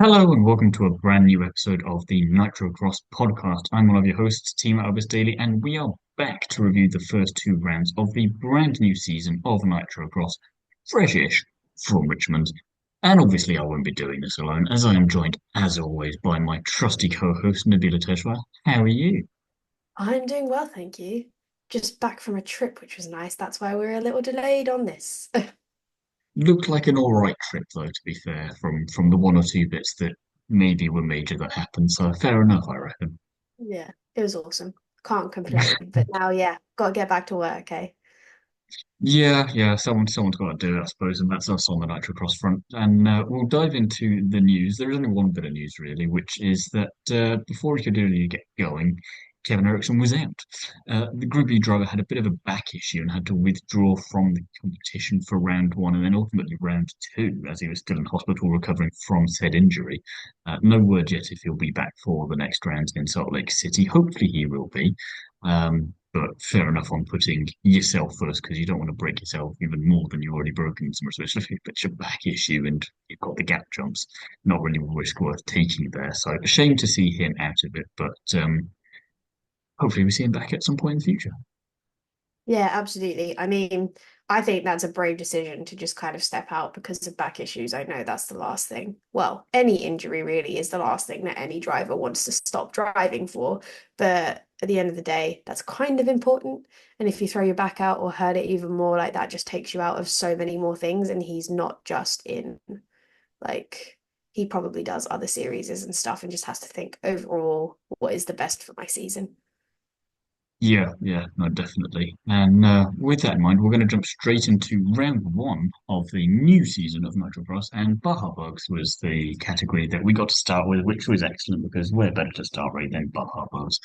Hello and welcome to a brand new episode of the Nitrocross podcast. I'm one of your hosts, Thiemo Albers-Daly, and we are back to review the first two rounds of the brand new season of Nitrocross, fresh-ish from Richmond. And obviously, I won't be doing this alone, as I am joined, as always, by my trusty co-host, Nabila Teshwa. How are you? I'm doing well, thank you. Just back from a trip, which was nice. That's why we're a little delayed on this. Looked like an all right trip, though, to be fair, from the one or two bits that maybe were major that happened. So fair enough, I reckon. Yeah, it was awesome. Can't complain. But now, yeah, got to get back to work, eh? Yeah. Someone's got to do it, I suppose, and that's us on the Nitrocross front. And we'll dive into the news. There is only one bit of news really, which is that before he could really get going, Kevin Eriksson was out. The Group E driver had a bit of a back issue and had to withdraw from the competition for round one and then ultimately round two, as he was still in hospital recovering from said injury. No word yet if he'll be back for the next round in Salt Lake City. Hopefully he will be. But fair enough on putting yourself first because you don't want to break yourself even more than you've already broken somewhere. So especially if it's a back issue and you've got the gap jumps, not really a risk worth taking there. So a shame to see him out of it, but hopefully we see him back at some point in the future. Yeah, absolutely. I mean, I think that's a brave decision to just kind of step out because of back issues. I know that's the last thing. Well, any injury really is the last thing that any driver wants to stop driving for. But at the end of the day, that's kind of important. And if you throw your back out or hurt it even more, like that just takes you out of so many more things. And he's not just in, like, he probably does other series and stuff and just has to think overall, what is the best for my season? Yeah, no, definitely. And with that in mind, we're going to jump straight into round one of the new season of Nitrocross, and Baja Bugs was the category that we got to start with, which was excellent because we're better to start with than Baja Bugs.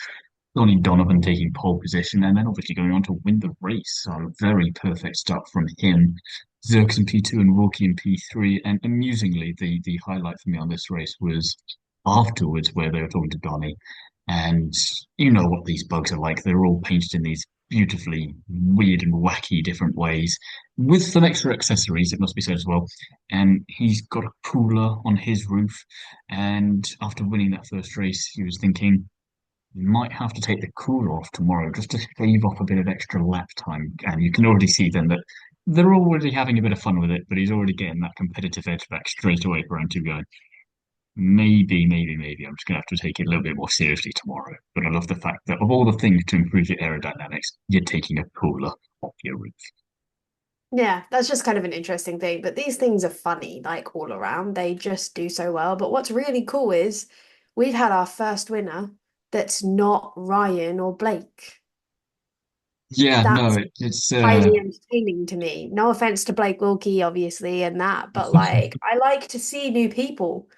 Donny Donovan taking pole position and then obviously going on to win the race. So very perfect start from him. Zirks in P2 and Wilkie in P3. And amusingly, the highlight for me on this race was afterwards where they were talking to Donny. And you know what these bugs are like. They're all painted in these beautifully weird and wacky different ways with some extra accessories, it must be said as well. And he's got a cooler on his roof. And after winning that first race, he was thinking, you might have to take the cooler off tomorrow just to shave off a bit of extra lap time. And you can already see then that they're already having a bit of fun with it, but he's already getting that competitive edge back straight away for round two going. Maybe, I'm just gonna have to take it a little bit more seriously tomorrow. But I love the fact that of all the things to improve your aerodynamics, you're taking a cooler off your roof. Yeah, that's just kind of an interesting thing. But these things are funny, like all around. They just do so well. But what's really cool is we've had our first winner that's not Ryan or Blake. Yeah, no, That's it's highly entertaining to me. No offense to Blake Wilkie, obviously, and that, but like I like to see new people.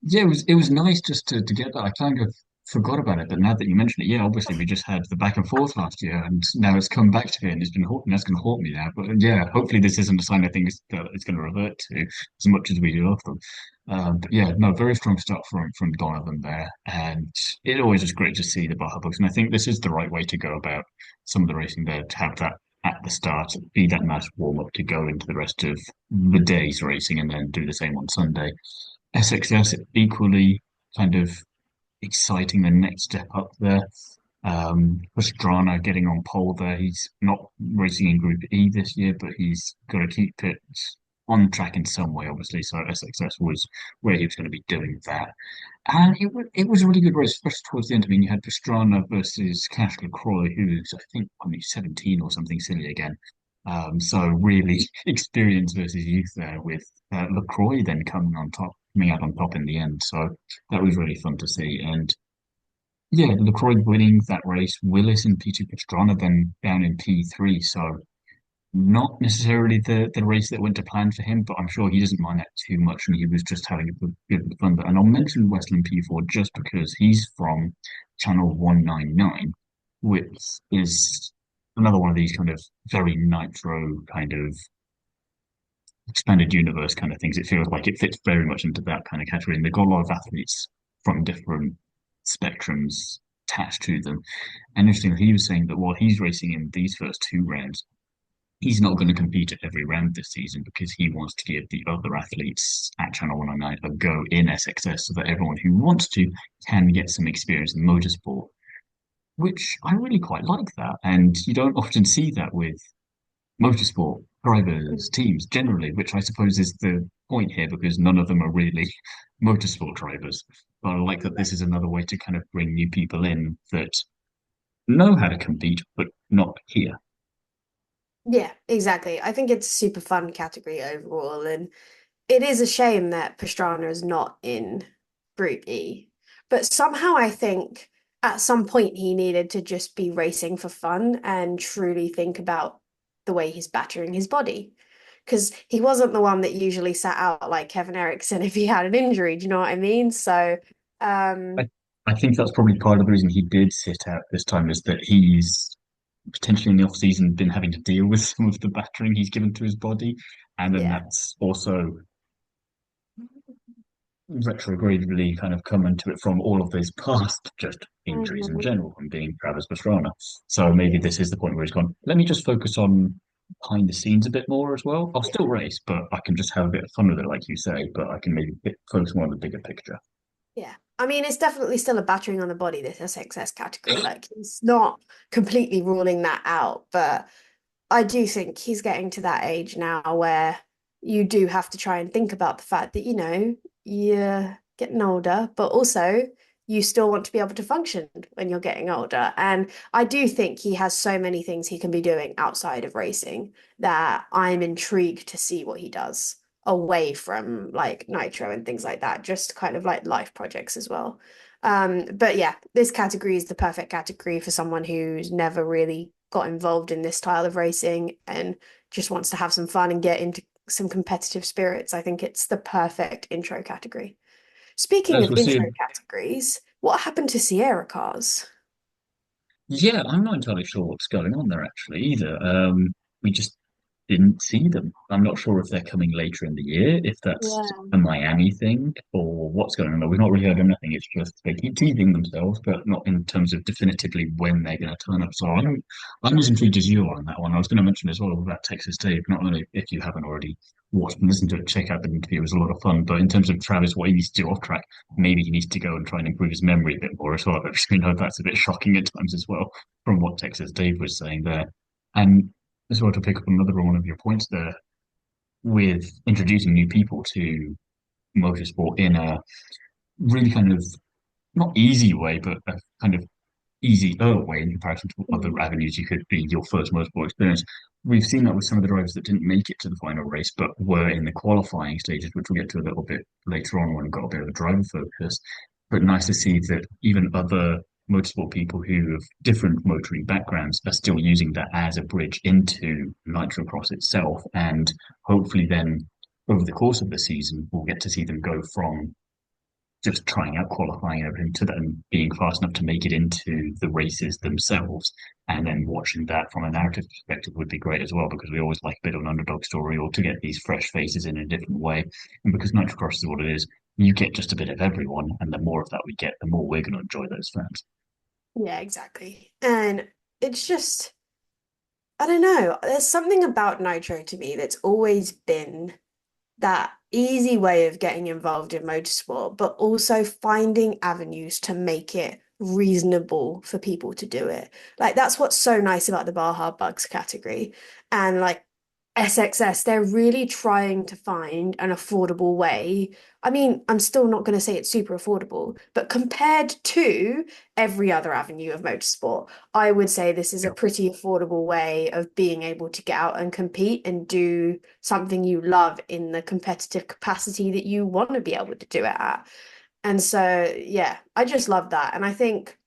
Yeah, it was nice just to get that. I kind of forgot about it, but now that you mention it, yeah, obviously we just had the back and forth last year, and now it's come back to me, and it's been haunting. That's going to haunt me now. But yeah, hopefully this isn't a sign of things that it's going to revert to as much as we love them. But yeah, no, very strong start from Donovan there, and it always is great to see the Baja Bucks, and I think this is the right way to go about some of the racing there to have that at the start, be that nice warm up to go into the rest of the day's racing, and then do the same on Sunday. SXS equally kind of exciting the next step up there. Pastrana getting on pole there. He's not racing in Group E this year, but he's got to keep it on track in some way, obviously. So SXS was where he was going to be doing that. And it was a really good race, especially towards the end. I mean, you had Pastrana versus Cash LaCroix, who's, I think, only 17 or something silly again. So really experience versus youth there with LaCroix then coming out on top in the end. So that was really fun to see. And yeah, LaCroix winning that race, Willis in P2, Pastrana then down in P3. So not necessarily the race that went to plan for him, but I'm sure he doesn't mind that too much, and he was just having a bit of fun. And I'll mention Wessell in P4 just because he's from Channel 199, which is another one of these kind of very nitro kind of expanded universe kind of things. It feels like it fits very much into that kind of category. And they've got a lot of athletes from different spectrums attached to them. And interestingly, he was saying that while he's racing in these first two rounds, he's not going to compete at every round this season because he wants to give the other athletes at Channel 109 a go in SXS so that everyone who wants to can get some experience in motorsport, which I really quite like that. And you don't often see that with motorsport drivers, teams generally, which I suppose is the point here because none of them are really motorsport drivers. But I like that this is another way to kind of bring new people in that know how to compete, but not here. Yeah, exactly. I think it's a super fun category overall, and it is a shame that Pastrana is not in Group E. But somehow I think at some point he needed to just be racing for fun and truly think about the way he's battering his body. Because he wasn't the one that usually sat out like Kevin Eriksson if he had an injury, do you know what I mean? So, I, I think that's probably part of the reason he did sit out this time is that he's potentially in the off season been having to deal with some of the battering he's given to his body, and then yeah. that's also retrogradely kind of come into it from all of his past just injuries in Mhm. general and being Travis Pastrana. So maybe Yeah. this is the point where he's gone, let me just focus on behind the scenes a bit more as well. I'll Yeah. still race, but I can just have a bit of fun with it, like you say, but I can maybe focus more on the bigger picture. Yeah. I mean, it's definitely still a battering on the body, this SXS category. Like, he's not completely ruling that out, but I do think he's getting to that age now where you do have to try and think about the fact that, you're getting older, but also you still want to be able to function when you're getting older. And I do think he has so many things he can be doing outside of racing that I'm intrigued to see what he does away from like Nitro and things like that, just kind of like life projects as well. But yeah, this category is the perfect category for someone who's never really got involved in this style of racing and just wants to have some fun and get into some competitive spirits. I think it's the perfect intro category. Speaking As of we'll see, intro categories, what happened to Sierra cars? yeah, I'm not entirely sure what's going on there actually either. We just didn't see them. I'm not sure if they're coming later in the year, if that's Yeah. a Miami thing or what's going on. We've not really heard anything. It's just they keep teasing themselves, but not in terms of definitively when they're going to turn up. So I'm as intrigued as you are on that one. I was going to mention as well about Texas Dave, not only if you haven't already watched and listened to it, check out the interview. It was a lot of fun. But in terms of Travis, what he needs to do off track, maybe he needs to go and try and improve his memory a bit more as well. Because we know that's a bit shocking at times as well from what Texas Dave was saying there. And as well to pick up another one of your points there, with introducing new people to motorsport in a really kind of not easy way, but a kind of easier way in comparison to other Mhm. avenues you could be your first motorsport experience. We've seen that with some of the drivers that didn't make it to the final race, but were in the qualifying stages, which we'll get to a little bit later on when we've got a bit of a driver focus. But nice to see that even other motorsport people who have different motoring backgrounds are still using that as a bridge into Nitrocross itself. And hopefully then over the course of the season, we'll get to see them go from just trying out qualifying and everything to them being fast enough to make it into the races themselves. And then watching that from a narrative perspective would be great as well, because we always like a bit of an underdog story or to get these fresh faces in a different way. And because Nitrocross is what it is, you get just a bit of everyone. And the more of that we get, the more we're going to enjoy those fans. Yeah, exactly. And it's just, I don't know, there's something about Nitro to me that's always been that easy way of getting involved in motorsport, but also finding avenues to make it reasonable for people to do it. Like that's what's so nice about the Baja Bugs category. And like SXS, they're really trying to find an affordable way. I mean, I'm still not going to say it's super affordable, but compared to every other avenue of motorsport, I would say this is a pretty affordable way of being able to get out and compete and do something you love in the competitive capacity that you want to be able to do it at. And so, yeah, I just love that. And I think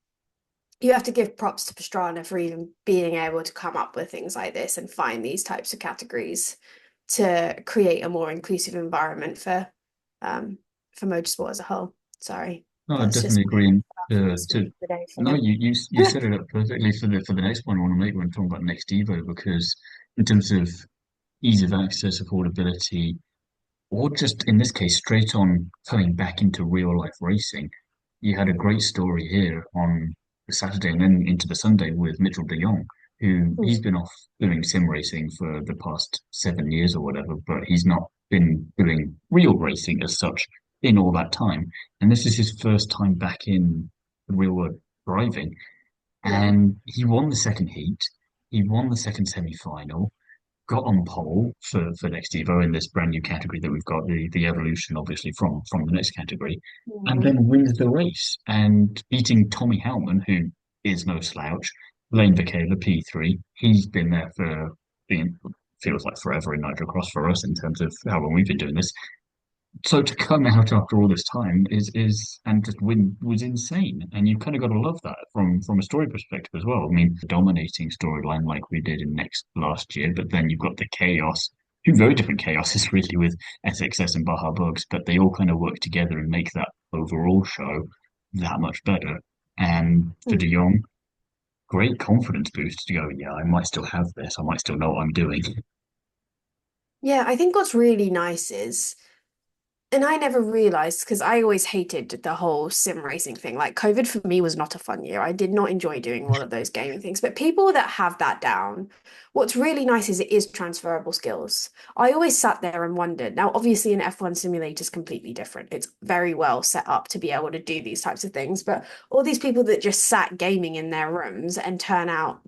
you have to give props to Pastrana for even being able to come up with things like this and find these types of categories to create a more inclusive environment um for motorsport as a whole. Sorry, No, I that's just definitely agree. And, my speech to of the day for no, him. you set it up perfectly for the next one I want to make when talking about next Evo because in terms of ease of access, affordability, or just in this case, straight on coming back into real life racing. You had a great story here on the Saturday and then into the Sunday with Mitchell de Jong. who Mm. he's been off doing sim racing for the past 7 years or whatever, but he's not been doing real racing as such in all that time. And this is his first time back in real world driving. Yeah. And he won the second heat, he won the second semi-final, got on pole for next Evo in this brand new category that we've got, the evolution obviously from the next category, and Mhm. then wins the race and beating Tommy Hellman, who is no slouch, Lane Vakela P3. He's been there for being feels like forever in Nitrocross for us in terms of how long we've been doing this. So to come out after all this time is and just win was insane, and you kind of got to love that from a story perspective as well. I mean, the dominating storyline like we did in next last year, but then you've got the chaos, two very different chaoses really with SXS and Baja Bugs, but they all kind of work together and make that overall show that much better. And for Mm. De Jong, great confidence boost to go, yeah, I might still have this, I might still know what I'm doing. Yeah, I think what's really nice is, and I never realized because I always hated the whole sim racing thing. Like COVID for me was not a fun year. I did not enjoy doing all of those gaming things. But people that have that down, what's really nice is it is transferable skills. I always sat there and wondered. Now, obviously, an F1 simulator is completely different. It's very well set up to be able to do these types of things. But all these people that just sat gaming in their rooms and turn up,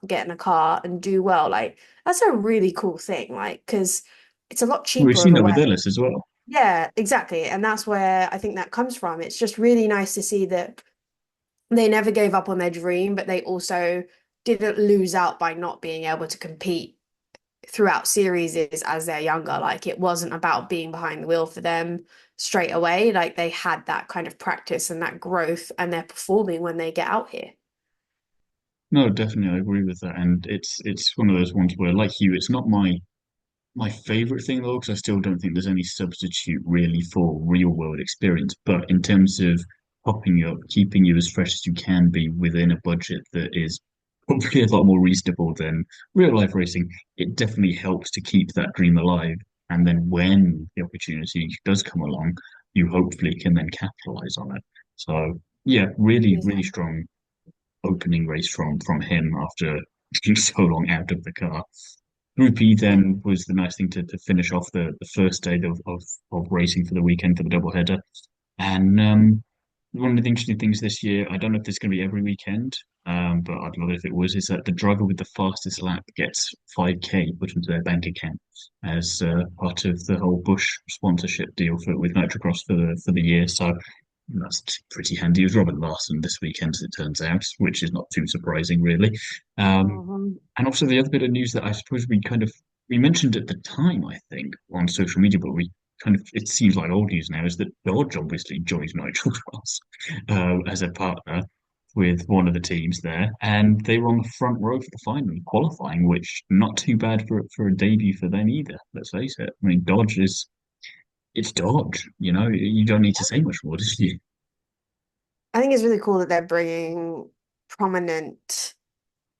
get in a car and do well, like that's a really cool thing. Like, because it's a lot We've cheaper seen of a that with way. Ellis as well. Yeah, exactly. And that's where I think that comes from. It's just really nice to see that they never gave up on their dream, but they also didn't lose out by not being able to compete throughout series as they're younger. Like it wasn't about being behind the wheel for them straight away. Like they had that kind of practice and that growth, and they're performing when they get out here. No, definitely, I agree with that, and it's one of those ones where, like you, it's not my favorite thing though, because I still don't think there's any substitute really for real world experience. But in terms of popping you up, keeping you as fresh as you can be within a budget that is probably a lot more reasonable than real life racing, it definitely helps to keep that dream alive. And then when the opportunity does come along, you hopefully can then capitalize on it. So yeah, really, really Yeah. strong opening race from him after being so long out of the car. Group E Yeah. then was the nice thing to finish off the first day of racing for the weekend for the double header. And one of the interesting things this year, I don't know if this is going to be every weekend, but I'd love it if it was, is that the driver with the fastest lap gets 5K put into their bank account as part of the whole Bush sponsorship deal with Nitrocross for the year. So that's pretty handy. It was Robert Larson this weekend, as it turns out, which is not too surprising, really. Um, Mhm. and also the other bit of news that I suppose we mentioned at the time, I think, on social media, but we kind of it seems like old news now is that Dodge obviously joins Nigel Cross as a partner with one of the teams there, and they were on the front row for the final qualifying, which not too bad for a debut for them either. Let's face it. I mean, Dodge is it's Dodge. You don't need to say much more, do you? I think it's really cool that they're bringing prominent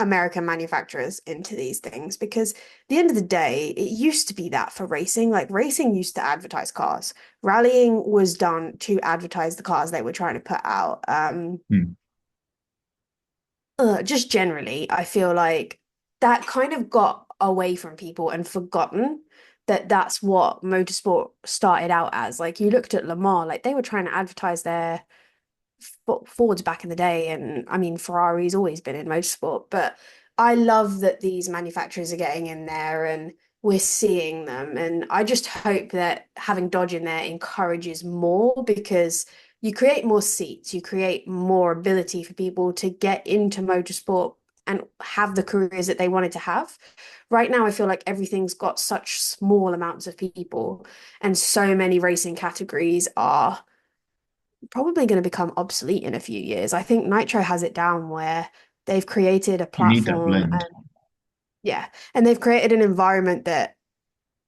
American manufacturers into these things because at the end of the day, it used to be that for racing. Like racing used to advertise cars. Rallying was done to advertise the cars they were trying to put out. Hmm. Just generally, I feel like that kind of got away from people and forgotten that that's what motorsport started out as. Like you looked at Le Mans, like they were trying to advertise their Fords back in the day, and I mean Ferrari's always been in motorsport, but I love that these manufacturers are getting in there and we're seeing them, and I just hope that having Dodge in there encourages more because you create more seats, you create more ability for people to get into motorsport and have the careers that they wanted to have. Right now, I feel like everything's got such small amounts of people, and so many racing categories are probably going to become obsolete in a few years. I think Nitro has it down where they've created a You need that platform blend. and yeah, and they've created an environment that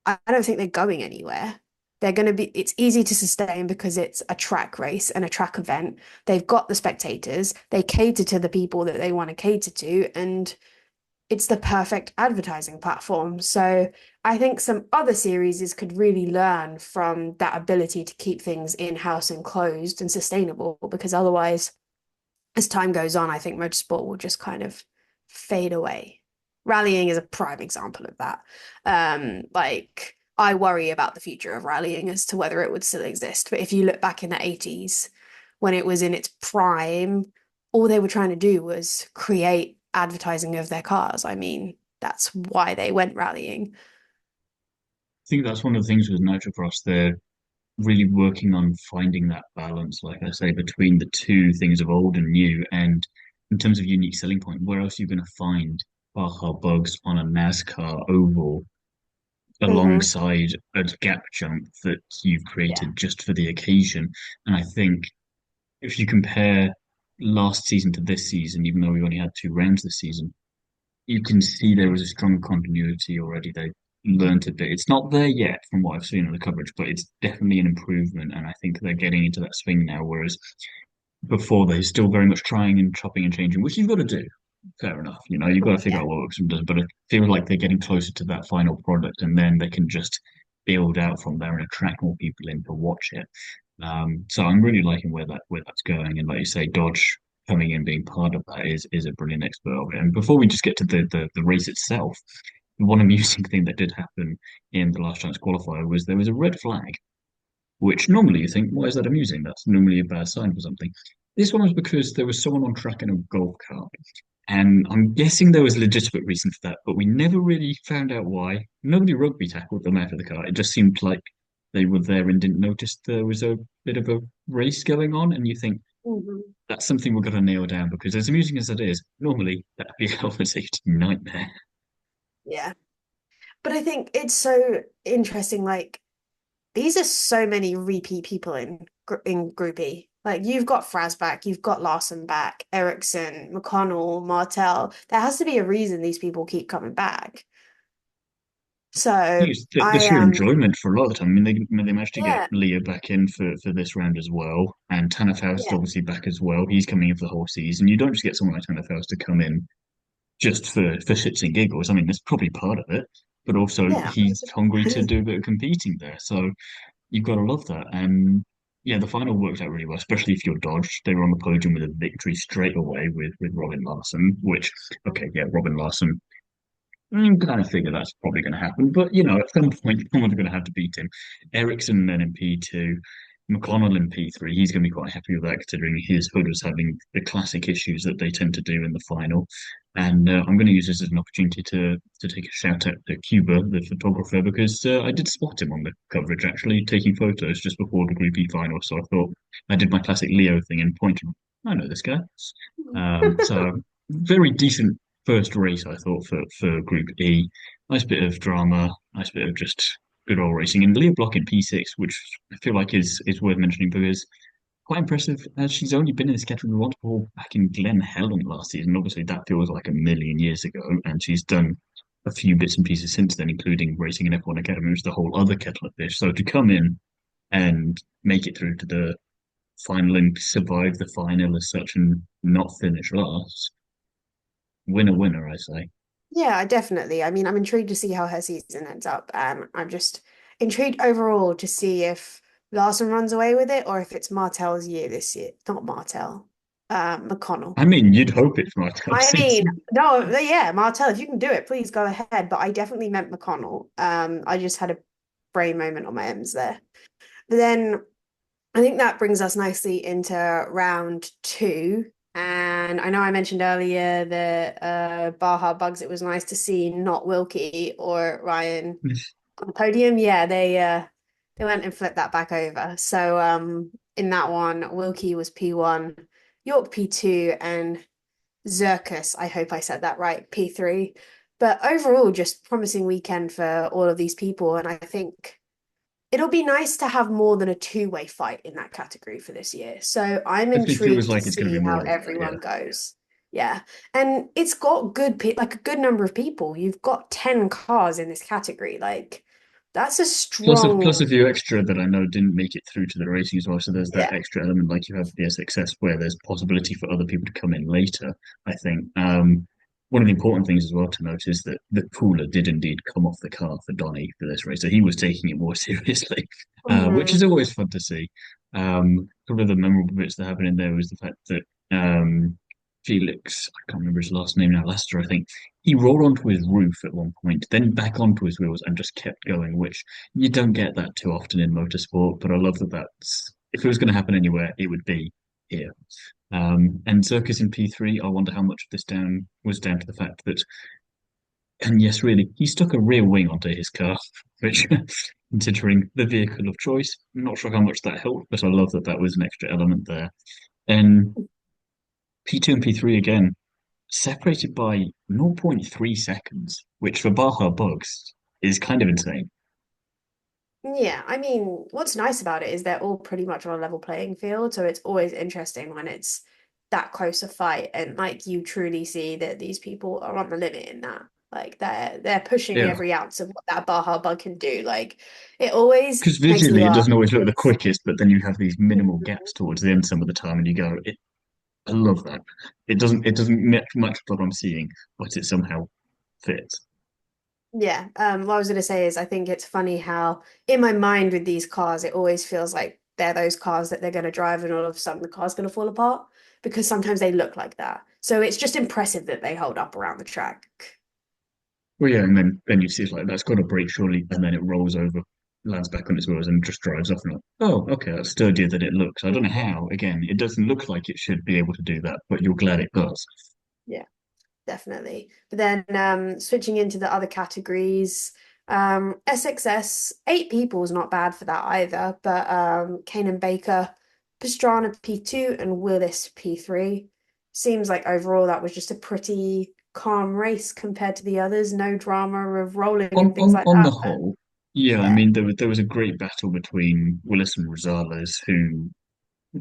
I don't think they're going anywhere. They're going to be, it's easy to sustain because it's a track race and a track event. They've got the spectators, they cater to the people that they want to cater to, and it's the perfect advertising platform. So I think some other series could really learn from that ability to keep things in-house and closed and sustainable, because otherwise, as time goes on, I think motorsport will just kind of fade away. Rallying is a prime example of that. Like I worry about the future of rallying as to whether it would still exist. But if you look back in the 80s, when it was in its prime, all they were trying to do was create advertising of their cars. I mean, that's why they went rallying. think that's one of the things with Nitrocross. They're really working on finding that balance, like I say, between the two things of old and new. And in terms of unique selling point, where else are you going to find Baja bugs on a NASCAR oval Hmm. alongside a gap jump that you've Yeah. created just for the occasion? And I think if you compare last season to this season, even though we only had two rounds this season, you can see there was a strong continuity already. They learned a bit. It's not there yet from what I've seen on the coverage, but it's definitely an improvement. And I think they're getting into that swing now. Whereas before, they're still very much trying and chopping and changing, which you've got to do. Fair enough. You've got to figure Yeah. out what works and doesn't. But it feels like they're getting closer to that final product, and then they can just build out from there and attract more people in to watch it. So I'm really liking where that's going. And like you say, Dodge coming in being part of that is a brilliant expert of it. And before we just get to the race itself, one amusing thing that did happen in the last chance qualifier was there was a red flag, which normally you think, why is that amusing? That's normally a bad sign for something. This one was because there was someone on track in a golf cart. And I'm guessing there was a legitimate reason for that, but we never really found out why. Nobody rugby tackled them out of the car. It just seemed like they were there and didn't notice there was a bit of a race going on. And you think, Mhm. that's something we're going to nail down because as amusing as it is, normally that'd be a health and safety nightmare. Yeah. But I think it's so interesting. Like these are so many repeat people in Group E. Like you've got Fraz back, you've got Larson back, Eriksson, McConnell, Martel. There has to be a reason these people keep coming back. So It's the I sheer enjoyment for a lot of the time. I mean, they managed to get yeah, Leo back in for this round as well, and Tanner Faust yeah, obviously back as well. He's coming in for the whole season. You don't just get someone like Tanner Faust to come in just for shits and giggles. I mean, that's probably part of it, but also yeah. he's hungry to do a bit of competing there. So you've got to love that. And yeah, the final worked out really well, especially if you're Dodge. They were on the podium with a victory straight away with Robin Larson, which okay, yeah, Robin Larson. You kind of figure that's probably going to happen, but at some point, someone's going to have to beat him. Ericsson then in P2, McConnell in P3. He's going to be quite happy with that, considering his hood was having the classic issues that they tend to do in the final. And I'm going to use this as an opportunity to take a shout out to Cuba, the photographer, because I did spot him on the coverage actually taking photos just before the Group E final. So I thought I did my classic Leo thing and pointed. I know this guy. So very decent first race, I thought, for Group E. Nice bit of drama, nice bit of just good old racing. And Leah Block in P6, which I feel like is worth mentioning because quite impressive as she's only been in this category once before back in Glen Helen last season. Obviously, that feels like a million years ago, and she's done a few bits and pieces since then, including racing in F1 Academy, which is the whole other kettle of fish. So to come in and make it through to the final and survive the final as such and not finish last, winner, winner, I say. Yeah, definitely. I mean, I'm intrigued to see how her season ends up. I'm just intrigued overall to see if Larson runs away with it or if it's Martel's year this year. Not Martel, McConnell. I mean, you'd hope it's Martel I mean, season. no, yeah, Martel, if you can do it, please go ahead. But I definitely meant McConnell. I just had a brain moment on my M's there. But then I think that brings us nicely into round two. And I know I mentioned earlier the Baja Bugs. It was nice to see not Wilkie or Ryan on the podium. Yeah, they went and flipped that back over. So in that one, Wilkie was P1, York P2, and Zirkus, I hope I said that right, P3. But overall, just promising weekend for all of these people. And I think it'll be nice to have more than a two-way fight in that category for this year. So I'm Definitely feels intrigued to like it's going to see be how more of that, yeah. everyone goes. Yeah. And it's got like a good number of people. You've got 10 cars in this category. Like that's a Plus a strong, few extra that I know didn't make it through to the racing as well. So there's that yeah. extra element, like you have the SXS, where there's possibility for other people to come in later. I think one of the important things as well to note is that the cooler did indeed come off the car for Donny for this race, so he was taking it more seriously, which is Mhm. always fun to see. A couple of the memorable bits that happened in there was the fact that Felix, I can't remember his last name now, Lester, I think, he rolled onto his roof at one point, then back onto his wheels and just kept going, which you don't get that too often in motorsport. But I love that if it was going to happen anywhere, it would be here. And Circus in P3, I wonder how much of this down was down to the fact that, and yes, really, he stuck a rear wing onto his car, which, considering the vehicle of choice, I'm not sure how much that helped, but I love that that was an extra element there. And P2 and P3 again, separated by zero point 0.3 seconds, which for Baja bugs is kind of insane. Yeah, I mean, what's nice about it is they're all pretty much on a level playing field, so it's always interesting when it's that close a fight and like you truly see that these people are on the limit in that. Like they're pushing Yeah, every ounce of what that Baja bug can do. Like it always because makes me visually it laugh doesn't always look the because quickest, but then you have these minimal Mhm. gaps towards the end some of the time, and you go, I love that. It doesn't match much of what I'm seeing, but it somehow fits. Yeah, what I was gonna say is I think it's funny how in my mind with these cars, it always feels like they're those cars that they're gonna drive and all of a sudden the car's gonna fall apart because sometimes they look like that. So it's just impressive that they hold up around the track. Well, yeah, and then you see it's like that's got to break surely, and then it rolls over, lands back on its wheels, and just drives off. And like, oh, okay, that's sturdier than it looks. I don't know how. Again, it doesn't look like it should be able to do that, but you're glad it does. Yeah, definitely. But then switching into the other categories, SXS, 8 people is not bad for that either, but Kane and Baker, Pastrana P2 and Willis P3. Seems like overall that was just a pretty calm race compared to the others. No drama of rolling On and things on like on that. the But whole, yeah, I yeah. mean there was a great battle between Willis and Rosales, who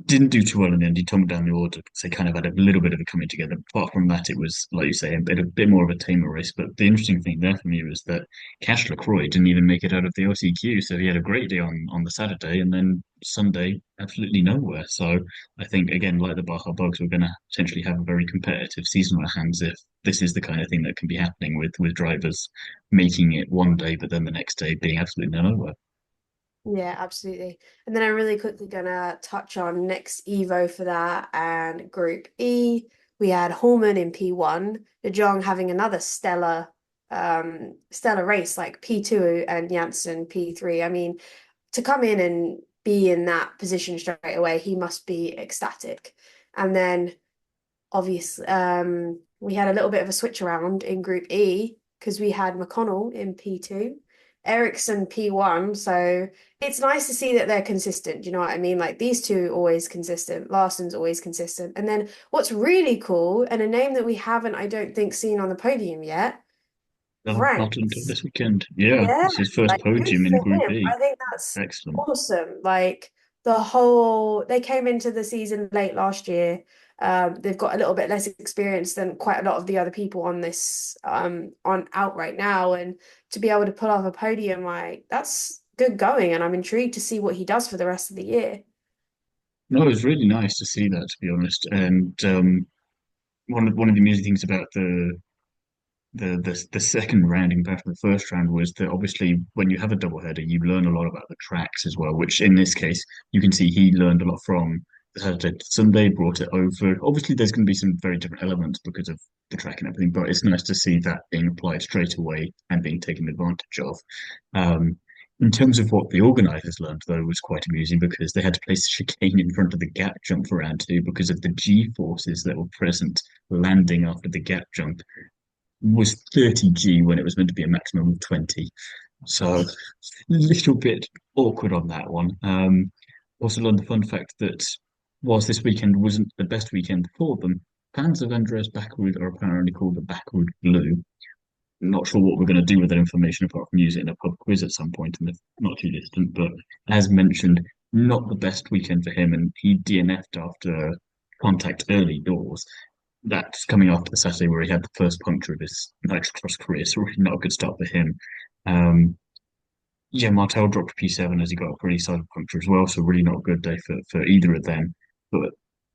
didn't do too well in the end. He tumbled down the order because they kind of had a little bit of a coming together. Apart from that, it was, like you say, a bit more of a tamer race. But the interesting thing there for me was that Cash LaCroix didn't even make it out of the OCQ. So he had a great day on the Saturday, and then Sunday, absolutely nowhere. So I think, again, like the Baja Bugs, we're going to potentially have a very competitive season on our hands if this is the kind of thing that can be happening with drivers making it one day, but then the next day being absolutely nowhere. Yeah, absolutely. And then I'm really quickly gonna touch on next Evo for that and Group E. We had Horman in P1, De Jong having another stellar race like P2 and Janssen P3. I mean, to come in and be in that position straight away, he must be ecstatic. And then obviously we had a little bit of a switch around in Group E because we had McConnell in P2, Eriksson P1. So it's nice to see that they're consistent. Do you know what I mean? Like these two always consistent. Larson's always consistent. And then what's really cool, and a name that we haven't, I don't think, seen on the podium yet, Not until Franks. this weekend. Yeah, Yeah, it's his first like good podium for in Group him. E. I think that's Excellent. awesome. Like they came into the season late last year. They've got a little bit less experience than quite a lot of the other people on this on out right now, and to be able to pull off a podium, like that's good going. And I'm intrigued to see what he does for the rest of the year. No, it was really nice to see that, to be honest. And one of the amusing things about the second round compared to the first round was that obviously when you have a double header, you learn a lot about the tracks as well. Which in this case, you can see he learned a lot from the Saturday to Sunday, brought it over. Obviously, there's going to be some very different elements because of the track and everything, but it's nice to see that being applied straight away and being taken advantage of. Um, in terms of what the organisers learned, though, was quite amusing because they had to place the chicane in front of the gap jump for round two because of the G forces that were present landing after the gap jump was 30G when it was meant to be a maximum of 20. So a little bit awkward on that one. Also learned the fun fact that whilst this weekend wasn't the best weekend for them, fans of Andreas Bakkerud are apparently called the Bakkerud Glue. Not sure what we're going to do with that information apart from use it in a pub quiz at some point in the not too distant. But as mentioned, not the best weekend for him, and he DNF'd after contact early doors. That's coming after the Saturday where he had the first puncture of his Nitrocross career, so really not a good start for him. Um, yeah, Martel dropped P7 as he got a pretty solid puncture as well, so really not a good day for either of them. But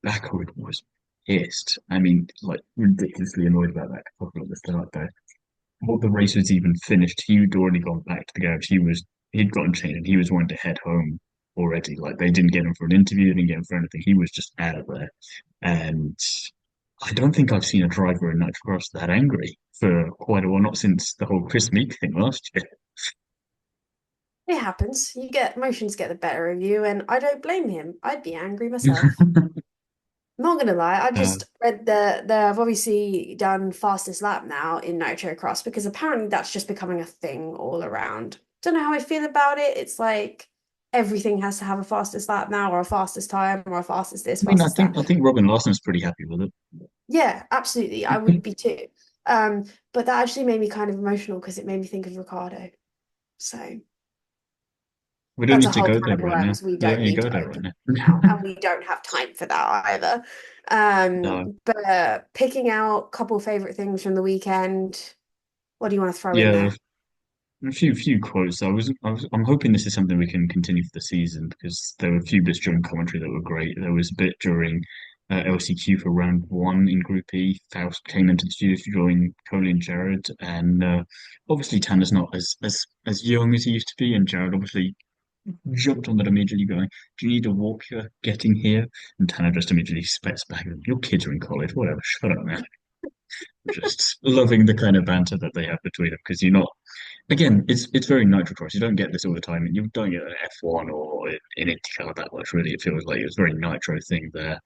Bakkerud was pissed. I mean, like ridiculously annoyed about that couple at the start there. What the race was even finished, he'd already gone back to the garage. He'd gotten changed and he was wanting to head home already. Like they didn't get him for an interview, they didn't get him for anything. He was just out of there. And I don't think I've seen a driver in Nitrocross that angry for quite a while, not since the whole Chris Meek thing last year. It happens. Emotions get the better of you, and I don't blame him. I'd be angry myself. I'm not gonna lie, I Uh, just read they've obviously done fastest lap now in Nitrocross because apparently that's just becoming a thing all around. Don't know how I feel about it. It's like everything has to have a fastest lap now, or a fastest time, or a fastest this, I mean, I fastest think that. I think Robin Larson's pretty happy with it. Yeah, absolutely. I would be too. But that actually made me kind of emotional because it made me think of Ricardo. So We don't that's a need to whole go can there of right now. worms we We don't don't need to need go to there right open now, now. and we don't have time for that either. No, But picking out a couple favorite things from the weekend, what do you want to throw in yeah, there? a few quotes. I'm hoping this is something we can continue for the season because there were a few bits during commentary that were great. There was a bit during LCQ for round one in Group E. Faust came into the studio to join Coley and Jared, and obviously Tanner's not as young as he used to be, and Jared obviously jumped on that immediately, going, "Do you need a walker getting here?" And Tanner just immediately spits back, "Your kids are in college, whatever. Shut up, man." Just loving the kind of banter that they have between them because you're not. Again, it's very Nitrocross. You don't get this all the time, and you don't get an F1 or in IndyCar that much. Really, it feels like it was a very Nitro thing there.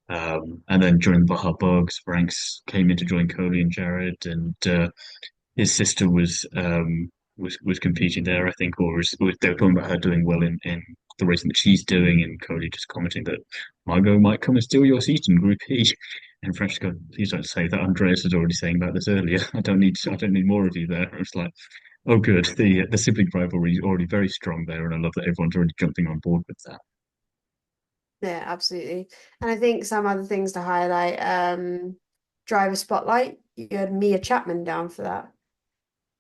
And then during the Baja Bugs, Franks came in to join Coley and Jared, and his sister was competing there, I think, or they were talking about her doing well in the racing that she's doing, and Cody just commenting that Margot might come and steal your seat in Group E. And Fresh go, please don't say that. Andreas was already saying about this earlier. I don't need more of you there. It's like, oh, good. The sibling rivalry is already very strong there, and I love that everyone's already jumping on board with that. Yeah, absolutely. And I think some other things to highlight, driver spotlight. You had Mia Chapman down for that.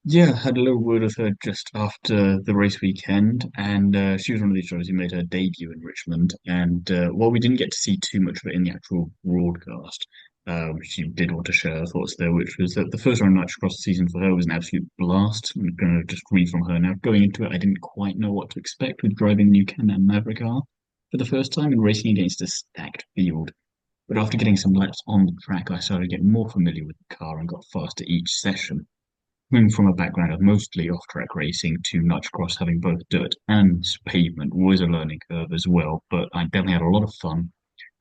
Yeah, had a little word with her just after the race weekend, and she was one of these drivers who made her debut in Richmond. And while we didn't get to see too much of it in the actual broadcast, she did want to share her thoughts there, which was that the first round match across the season for her was an absolute blast. I'm going to just read from her now. Going into it, I didn't quite know what to expect with driving the new Can-Am Maverick R for the first time and racing against a stacked field. But after getting some laps on the track, I started to get more familiar with the car and got faster each session. Coming from a background of mostly off-track racing to Nitrocross having both dirt and pavement was a learning curve as well, but I definitely had a lot of fun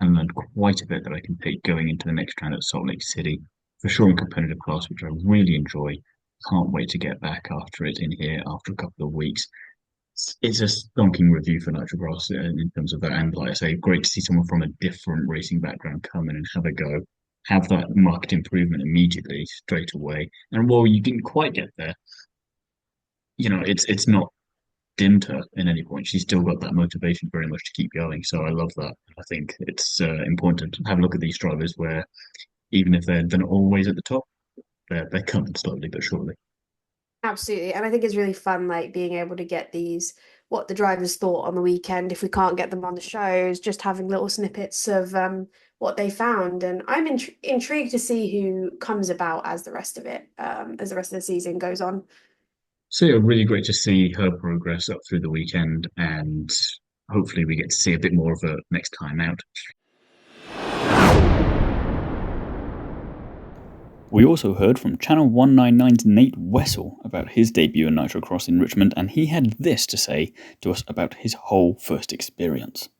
and learned quite a bit that I can take going into the next round at Salt Lake City. For sure in competitive class, which I really enjoy. Can't wait to get back after it in here after a couple of weeks. It's a stonking review for Nitrocross in terms of that. And like I say, great to see someone from a different racing background come in and have a go, have that marked improvement immediately, straight away. And while you didn't quite get there, it's not dimmed her in any point. She's still got that motivation very much to keep going. So I love that. I think it's important to have a look at these drivers where even if they're not always at the top, they're coming slowly but surely. Absolutely. And I think it's really fun, like being able to get these, what the drivers thought on the weekend, if we can't get them on the shows, just having little snippets of what they found. And I'm intrigued to see who comes about as the rest of it, as the rest of the season goes on. So yeah, really great to see her progress up through the weekend, and hopefully we get to see a bit more of her next time out. We also heard from Channel 199's Nate Wessell about his debut in Nitrocross in Richmond, and he had this to say to us about his whole first experience.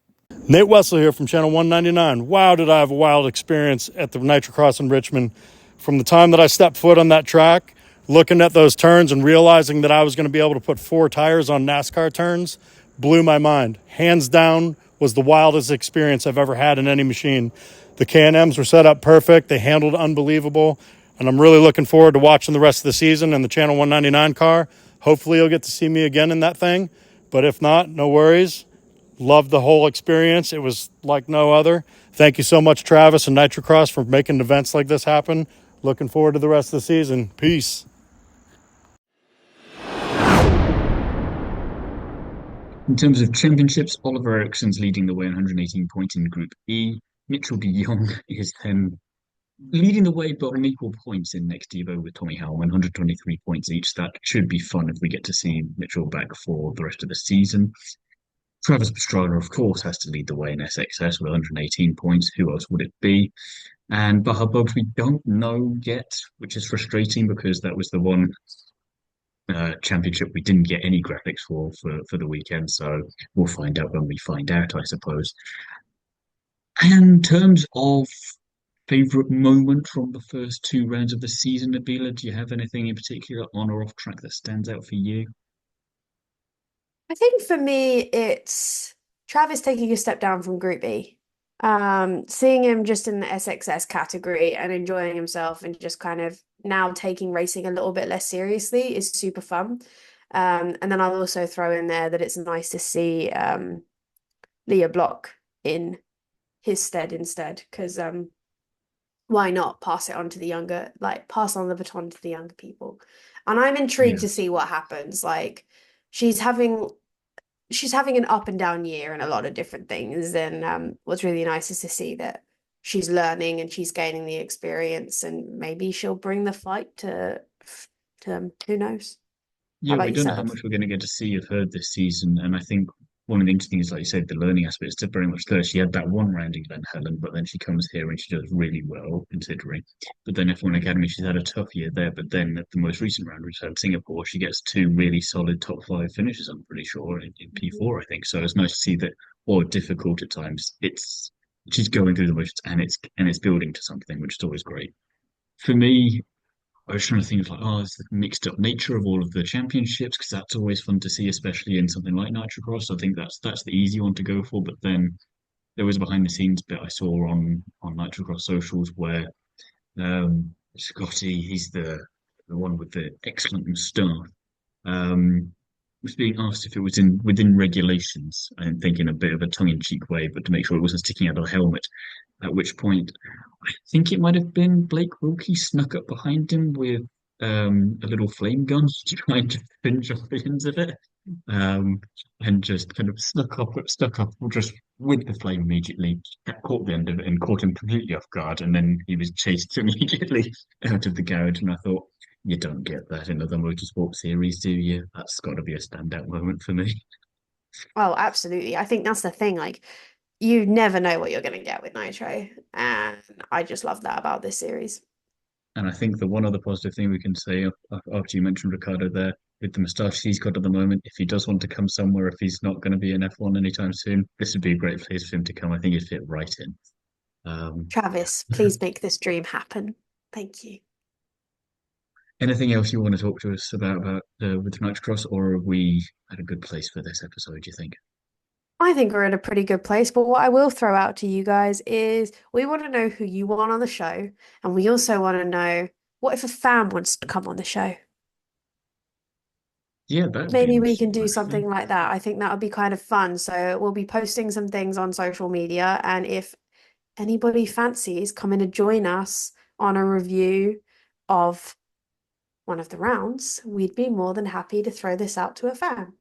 Nate Wessell here from Channel 199. Wow, did I have a wild experience at the Nitrocross in Richmond. From the time that I stepped foot on that track, looking at those turns and realizing that I was going to be able to put 4 tires on NASCAR turns, blew my mind. Hands down, was the wildest experience I've ever had in any machine. The Can-Ms were set up perfect. They handled unbelievable. And I'm really looking forward to watching the rest of the season in the Channel 199 car. Hopefully you'll get to see me again in that thing. But if not, no worries. Loved the whole experience. It was like no other. Thank you so much, Travis and Nitrocross, for making events like this happen. Looking forward to the rest of the season. Peace. In terms of championships, Oliver Eriksson's leading the way, 118 points in Group E. Mitchell de Jong is then leading the way, but on equal points in next Evo with Tommy Hellman, 123 points each. That should be fun if we get to see Mitchell back for the rest of the season. Travis Pastrana, of course, has to lead the way in SXS with 118 points. Who else would it be? And Baja we don't know yet, which is frustrating because that was the one championship we didn't get any graphics for the weekend. So we'll find out when we find out, I suppose. And in terms of favorite moment from the first two rounds of the season, Nabila, do you have anything in particular on or off track that stands out for you? I think for me, it's Travis taking a step down from Group B. Seeing him just in the SXS category and enjoying himself and just kind of now taking racing a little bit less seriously is super fun. And then I'll also throw in there that it's nice to see Leah Block in his stead instead, because why not pass it on to the younger, like pass on the baton to the younger people. And I'm intrigued Yeah. to see what happens. Like she's having she's having an up and down year and a lot of different things. And what's really nice is to see that she's learning and she's gaining the experience, and maybe she'll bring the fight to who knows? How Yeah, about we don't know how yourself? much we're going to get to see of her this season, and I think one of the interesting things, like you said, the learning aspect is very much there. She had that one round in Glen Helen, but then she comes here and she does really well, considering. But then F1 Academy, she's had a tough year there. But then at the most recent round, which had Singapore, she gets two really solid top five finishes, I'm pretty sure, in P4, I think. So it's nice to see that, while difficult at times, it's she's going through the motions and it's building to something, which is always great. For me, I was trying to think of like, oh, it's the mixed up nature of all of the championships because that's always fun to see, especially in something like Nitrocross. I think that's the easy one to go for. But then there was a behind the scenes bit I saw on Nitrocross socials where Scotty, he's the one with the excellent moustache, um, was being asked if it was in within regulations. I'm thinking a bit of a tongue-in-cheek way, but to make sure it wasn't sticking out of the helmet. At which point, I think it might have been Blake Wilkie snuck up behind him with a little flame gun, trying to finish off the ends of it, um, and just kind of stuck up just with the flame immediately. Caught the end of it and caught him completely off guard, and then he was chased immediately out of the garage. And I thought, you don't get that in other motorsport series, do you? That's got to be a standout moment for me. Oh, absolutely. I think that's the thing. Like, you never know what you're going to get with Nitro. And I just love that about this series. And I think the one other positive thing we can say after you mentioned Ricardo there, with the moustache he's got at the moment, if he does want to come somewhere, if he's not going to be in F1 anytime soon, this would be a great place for him to come. I think he'd fit right in. Yeah. Travis, please make this dream happen. Thank you. Anything else you want to talk to us about with Nitrocross, or are we at a good place for this episode, do you think? I think we're in a pretty good place, but what I will throw out to you guys is we want to know who you want on the show, and we also want to know what if a fan wants to come on the show? Yeah, that would be Maybe we interesting, can do actually. something like that. I think that would be kind of fun. So we'll be posting some things on social media, and if anybody fancies coming to join us on a review of one of the rounds, we'd be more than happy to throw this out to a fan.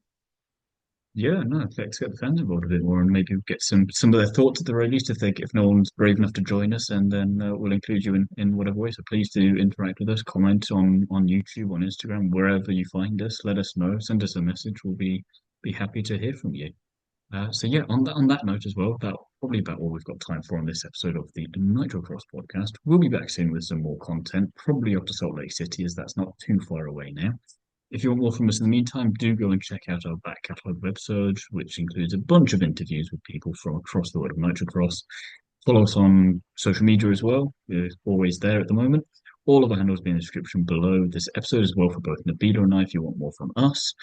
Yeah, no, let's get the fans involved a bit more and maybe get some of their thoughts at the very least if no one's brave enough to join us, and then we'll include you in whatever way. So please do interact with us, comment on YouTube, on Instagram, wherever you find us. Let us know, send us a message. We'll be happy to hear from you. So yeah, on that note as well, that probably about all we've got time for on this episode of the Nitrocross podcast. We'll be back soon with some more content, probably up to Salt Lake City, as that's not too far away now. If you want more from us in the meantime, do go and check out our back catalogue episode, which includes a bunch of interviews with people from across the world of Nitrocross. Follow us on social media as well. We're always there at the moment. All of our handles will be in the description below this episode as well for both Nabila and I if you want more from us.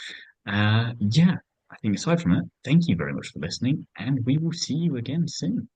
Yeah, I think aside from that, thank you very much for listening, and we will see you again soon.